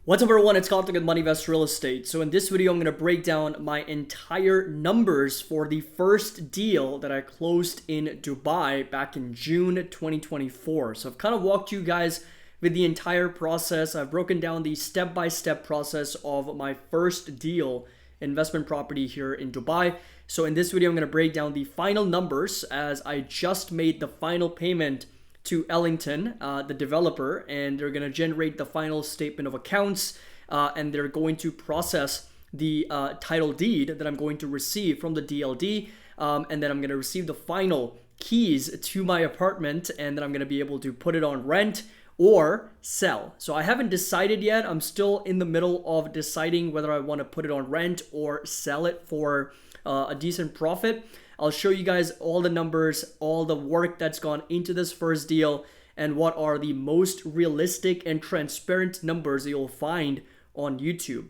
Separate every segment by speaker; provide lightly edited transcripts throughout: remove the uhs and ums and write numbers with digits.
Speaker 1: What's up everyone, it's Karthik with Moneyvest Real Estate. So in this video, I'm going to break down my entire numbers for the first deal that I closed in Dubai back in June 2024. So I've kind of walked you guys with the entire process. I've broken down the step-by-step process of my first deal investment property here in Dubai. So in this video, I'm going to break down the final numbers as I just made the final payment to Ellington, the developer, and they're going to generate the final statement of accounts, and they're going to process the title deed that I'm going to receive from the DLD, and then I'm going to receive the final keys to my apartment, and then I'm going to be able to put it on rent or sell. So I haven't decided yet. I'm still in the middle of deciding whether I want to put it on rent or sell it for a decent profit. I'll show you guys all the numbers, all the work that's gone into this first deal, and what are the most realistic and transparent numbers you'll find on YouTube.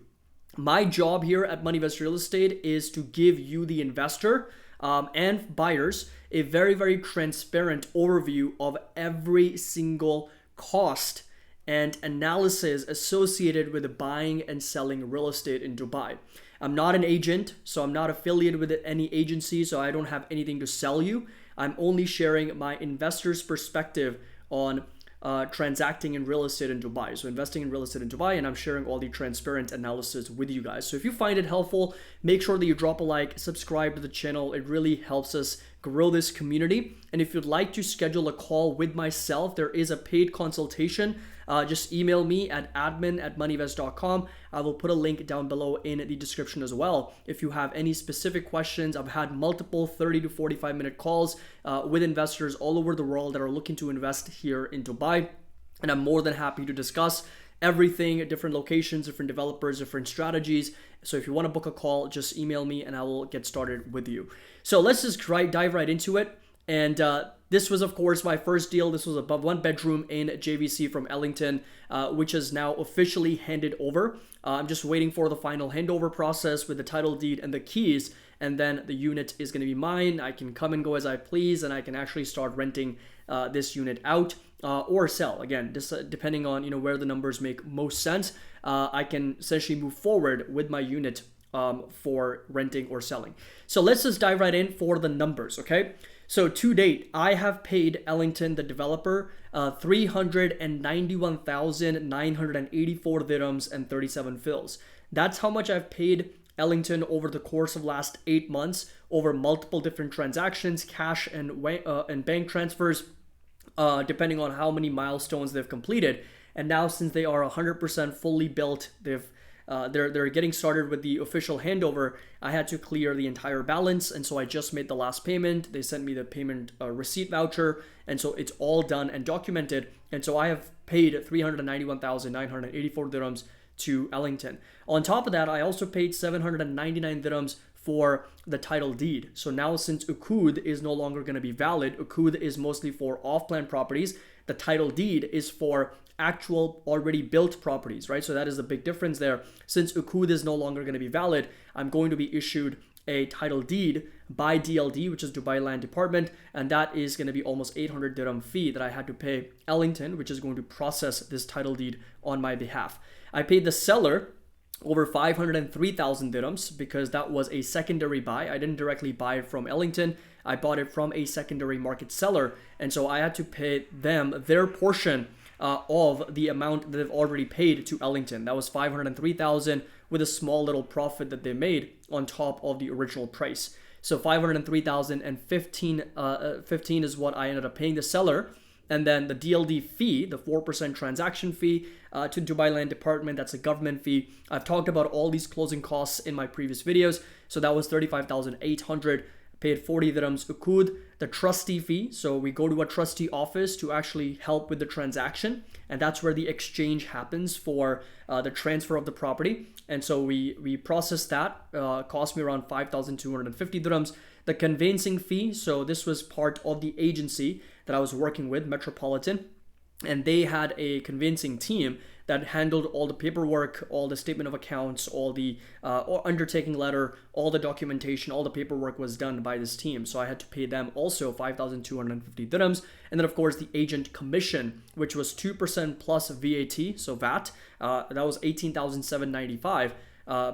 Speaker 1: My job here at Moneyvest Real Estate is to give you, the investor, and buyers, a very, very transparent overview of every single cost and analysis associated with buying and selling real estate in Dubai. I'm not an agent, so I'm not affiliated with any agency, so I don't have anything to sell you. I'm only sharing my investor's perspective on transacting in real estate in Dubai. So investing in real estate in Dubai, and I'm sharing all the transparent analysis with you guys. So if you find it helpful, make sure that you drop a like, subscribe to the channel. It really helps us grow this community. And if you'd like to schedule a call with myself, there is a paid consultation. Just email me at admin@moneyvest.com. I will put a link down below in the description as well. If you have any specific questions, I've had multiple 30 to 45 minute calls with investors all over the world that are looking to invest here in Dubai. And I'm more than happy to discuss everything, different locations, different developers, different strategies. So if you want to book a call, just email me and I will get started with you. So let's just dive right into it. And this was, of course, my first deal. This was a 1-bedroom in JVC from Ellington, which is now officially handed over. I'm just waiting for the final handover process with the title deed and the keys, and then the unit is going to be mine. I can come and go as I please, and I can actually start renting this unit out or sell. Again, depending on where the numbers make most sense, I can essentially move forward with my unit for renting or selling. So let's just dive right in for the numbers, okay? So to date, I have paid Ellington, the developer, 391,984 dirhams and 37 fils. That's how much I've paid Ellington over the course of last 8 months over multiple different transactions, cash and bank transfers, depending on how many milestones they've completed. And now, since they are 100% fully built, they're getting started with the official handover. I had to clear the entire balance, and so I just made the last payment. They sent me the payment receipt voucher, and so it's all done and documented. And so I have paid 391,984 dirhams to Ellington. On top of that, I also paid 799 dirhams for the title deed. So now, since Uqud is no longer going to be valid, Uqud is mostly for off-plan properties. The title deed is for actual already built properties, right? So that is the big difference there. Since Uqud is no longer going to be valid, I'm going to be issued a title deed by DLD, which is Dubai Land Department, and that is going to be almost 800 dirham fee that I had to pay Ellington, which is going to process this title deed on my behalf. I paid the seller over 503,000 dirhams because that was a secondary buy. I didn't directly buy it from Ellington. I bought it from a secondary market seller, and so I had to pay them their portion of the amount that they've already paid to Ellington. That was 503,000 with a small little profit that they made on top of the original price. So 503,000 and 15 is what I ended up paying the seller. And then the DLD fee, the 4% transaction fee to Dubai Land Department, that's a government fee. I've talked about all these closing costs in my previous videos. So that was 35,800. Paid 40 dirhams Uqud. The trustee fee, so we go to a trustee office to actually help with the transaction, and that's where the exchange happens for the transfer of the property. And so we process that, cost me around 5,250 dirhams. The conveyancing fee, so this was part of the agency that I was working with, Metropolitan, and they had a conveyancing team that handled all the paperwork, all the statement of accounts, all the undertaking letter, all the documentation, all the paperwork was done by this team. So I had to pay them also 5,250 dirhams. And then of course the agent commission, which was 2% plus VAT, so VAT, that was 18,795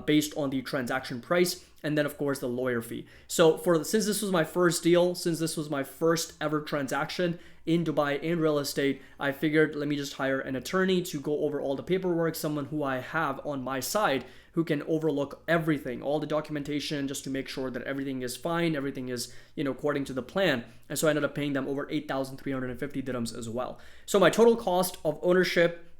Speaker 1: based on the transaction price. And then of course the lawyer fee. So since this was my first deal, since this was my first ever transaction in Dubai in real estate, I figured let me just hire an attorney to go over all the paperwork, someone who I have on my side who can overlook everything, all the documentation, just to make sure that everything is fine, everything is, according to the plan. And so I ended up paying them over 8,350 dirhams as well. So my total cost of ownership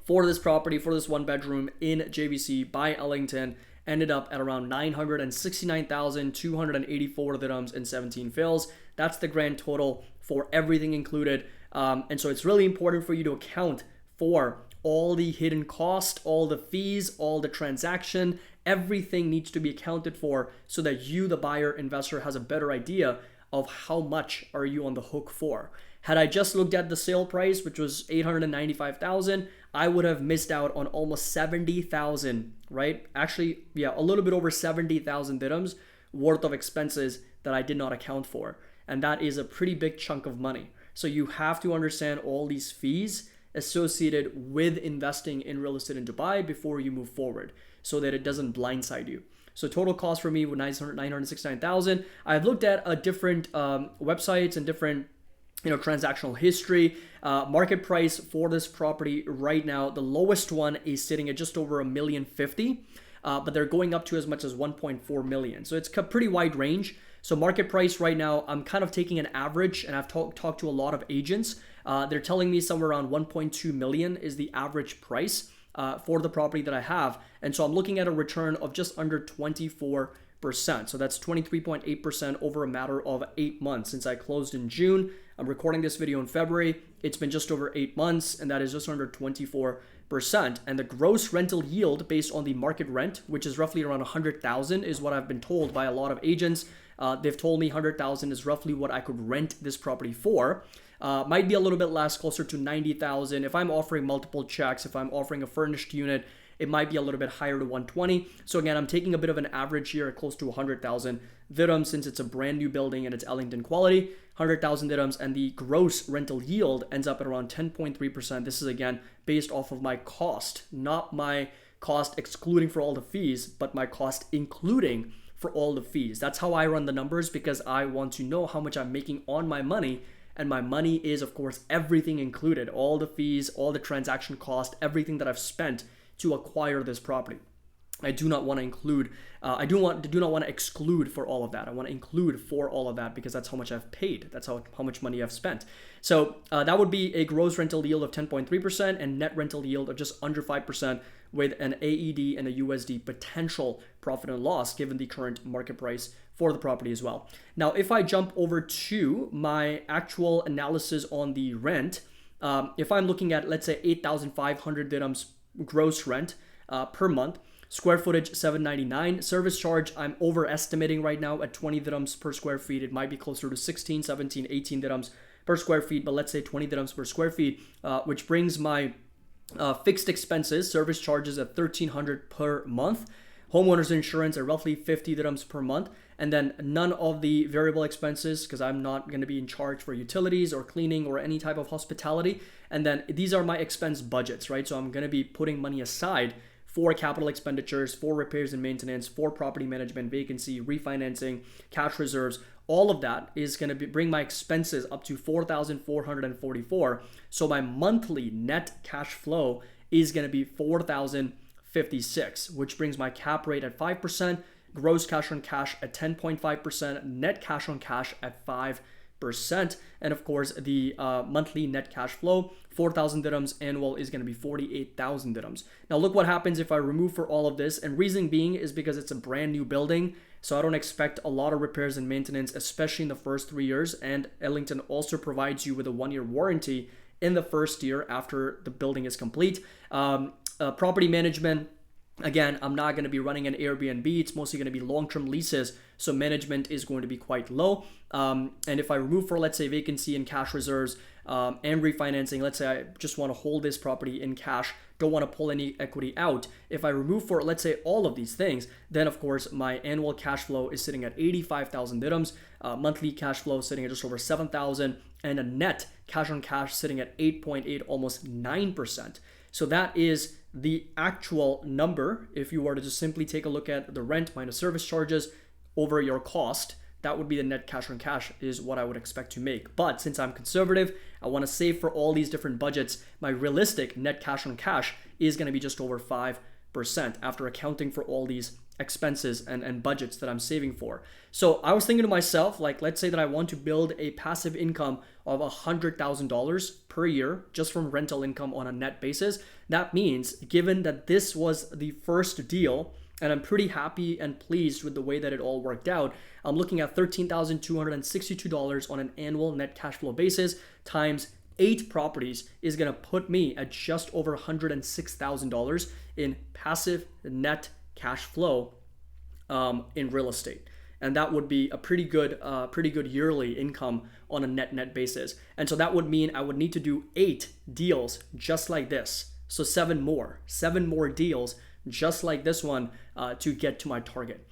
Speaker 1: for this property, for this one bedroom in JVC by Ellington, ended up at around 969,284 dirhams and 17 fils. That's the grand total for everything included. And so it's really important for you to account for all the hidden cost, all the fees, all the transaction. Everything needs to be accounted for so that you, the buyer investor, has a better idea of how much are you on the hook for. Had I just looked at the sale price, which was 895,000, I would have missed out on almost 70,000, right? Actually, yeah, a little bit over 70,000 dirhams worth of expenses that I did not account for. And that is a pretty big chunk of money. So you have to understand all these fees associated with investing in real estate in Dubai before you move forward so that it doesn't blindside you. So total cost for me was 969,000. I've looked at different websites and different transactional history. Market price for this property right now, the lowest one is sitting at just over $1,050,000, but they're going up to as much as 1.4 million. So it's a pretty wide range. So market price right now, I'm kind of taking an average, and I've talked to a lot of agents. They're telling me somewhere around 1.2 million is the average price for the property that I have. And so I'm looking at a return of just under 24%. So that's 23.8% over a matter of 8 months since I closed in June. I'm recording this video in February. It's been just over 8 months, and that is just under 24%. And the gross rental yield based on the market rent, which is roughly around 100,000, is what I've been told by a lot of agents. They've told me 100,000 is roughly what I could rent this property for. Might be a little bit less, closer to 90,000. If I'm offering multiple checks, if I'm offering a furnished unit, it might be a little bit higher to 120. So again, I'm taking a bit of an average here at close to 100,000 dirhams since it's a brand new building and it's Ellington quality. 100,000 dirhams, and the gross rental yield ends up at around 10.3%. This is again based off of my cost, not my cost excluding for all the fees, but my cost including for all the fees. That's how I run the numbers, because I want to know how much I'm making on my money. And my money is, of course, everything included, all the fees, all the transaction cost, everything that I've spent to acquire this property. I do not want to include, I do not want to exclude for all of that. I want to include for all of that because that's how much I've paid. That's how much money I've spent. So that would be a gross rental yield of 10.3% and net rental yield of just under 5% with an AED and a USD potential profit and loss given the current market price for the property as well. Now, if I jump over to my actual analysis on the rent, if I'm looking at, let's say, 8,500 dirhams gross rent per month, square footage 799, service charge I'm overestimating right now at 20 dirhams per square feet. It might be closer to 16, 17, 18 dirhams per square feet, but let's say 20 dirhams per square feet, which brings my fixed expenses, service charges at 1,300 per month. Homeowners insurance at roughly 50 dirhams per month, and then none of the variable expenses because I'm not going to be in charge for utilities or cleaning or any type of hospitality. And then these are my expense budgets, right? So I'm going to be putting money aside for capital expenditures, for repairs and maintenance, for property management, vacancy, refinancing, cash reserves. All of that is going to bring my expenses up to 4,444. So my monthly net cash flow is going to be 4,056, which brings my cap rate at 5%, gross cash on cash at 10.5%, net cash on cash at 5%. And of course, the monthly net cash flow, 4,000 dirhams annual, is going to be 48,000 dirhams. Now look what happens if I remove for all of this. And reason being is because it's a brand new building. So I don't expect a lot of repairs and maintenance, especially in the first 3 years. And Ellington also provides you with a 1-year warranty in the first year after the building is complete. Property management, Again, I'm not going to be running an Airbnb. It's mostly going to be long-term leases, so management is going to be quite low. And if I remove for, let's say, vacancy and cash reserves and refinancing, let's say I just want to hold this property in cash, don't want to pull any equity out. If I remove for, let's say, all of these things, then of course my annual cash flow is sitting at 85,000 dirhams, monthly cash flow sitting at just over 7,000, and a net cash on cash sitting at 8.8, almost 9%. So that is the actual number. If you were to just simply take a look at the rent minus service charges over your cost, that would be the net cash on cash is what I would expect to make. But since I'm conservative, I want to save for all these different budgets, my realistic net cash on cash is going to be just over 5% after accounting for all these expenses and budgets that I'm saving for. So I was thinking to myself, like, let's say that I want to build a passive income of $100,000 per year just from rental income on a net basis. That means, given that this was the first deal, and I'm pretty happy and pleased with the way that it all worked out, I'm looking at $13,262 on an annual net cash flow basis times 8 properties is going to put me at just over $106,000 in passive net cash flow in real estate. And that would be a pretty good yearly income on a net basis. And so that would mean I would need to do 8 deals just like this. So 7 more deals just like this one to get to my target.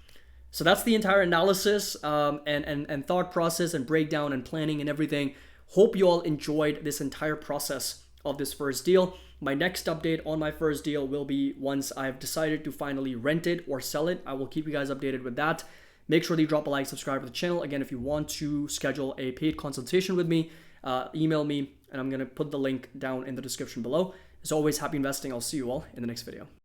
Speaker 1: So that's the entire analysis and thought process and breakdown and planning and everything. Hope you all enjoyed this entire process of this first deal. My next update on my first deal will be once I've decided to finally rent it or sell it. I will keep you guys updated with that. Make sure that you drop a like, subscribe to the channel. Again, if you want to schedule a paid consultation with me, email me, and I'm going to put the link down in the description below. As always, happy investing. I'll see you all in the next video.